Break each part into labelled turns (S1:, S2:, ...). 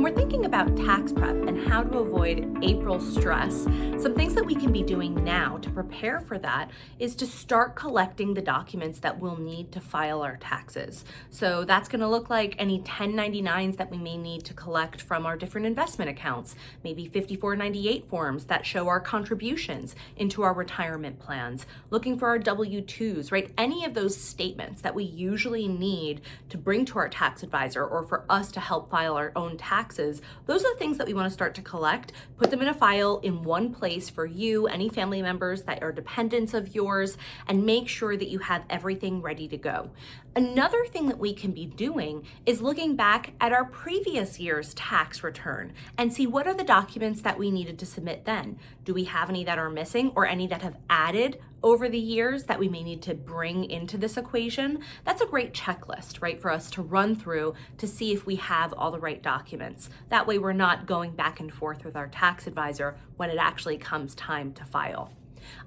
S1: we're thinking about tax prep and how to avoid April stress, some things that we can be doing now to prepare for that is to start collecting the documents that we'll need to file our taxes. So that's going to look like any 1099s that we may need to collect from our different investment accounts, maybe 5498 forms that show our contributions into our retirement plans, looking for our W-2s, right? Any of those statements that we usually need to bring to our tax advisor or for us to help file our own taxes, those are the things that we want to start to collect, put them in a file in one place for you, any family members that are dependents of yours, and make sure that you have everything ready to go. Another thing that we can be doing is looking back at our previous year's tax return and see what are the documents that we needed to submit then. Do we have any that are missing or any that have added over the years that we may need to bring into this equation? That's a great checklist, right, for us to run through to see if we have all the right documents. That way we're not going back and forth with our tax advisor when it actually comes time to file.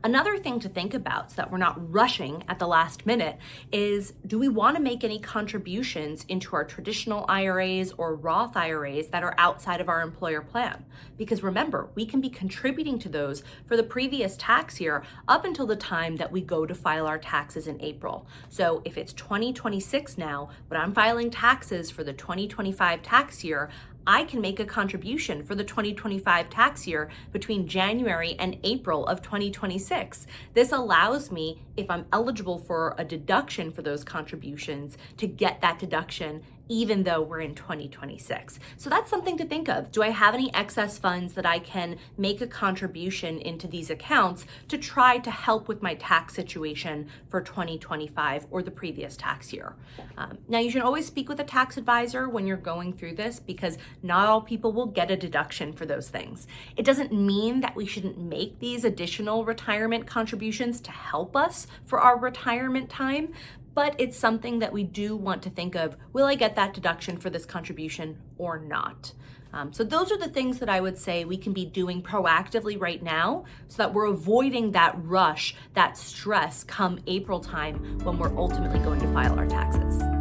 S1: Another thing to think about so that we're not rushing at the last minute is, do we want to make any contributions into our traditional IRAs or Roth IRAs that are outside of our employer plan? Because remember, we can be contributing to those for the previous tax year up until the time that we go to file our taxes in April. So if it's 2026 now, but I'm filing taxes for the 2025 tax year, I can make a contribution for the 2025 tax year between January and April of 2026. This allows me, if I'm eligible for a deduction for those contributions, to get that deduction even though we're in 2026. So that's something to think of. Do I have any excess funds that I can make a contribution into these accounts to try to help with my tax situation for 2025 or the previous tax year? Now, you should always speak with a tax advisor when you're going through this because not all people will get a deduction for those things. It doesn't mean that we shouldn't make these additional retirement contributions to help us for our retirement time, but it's something that we do want to think of, will I get that deduction for this contribution or not? So those are the things that I would say we can be doing proactively right now so that we're avoiding that rush, that stress come April time when we're ultimately going to file our taxes.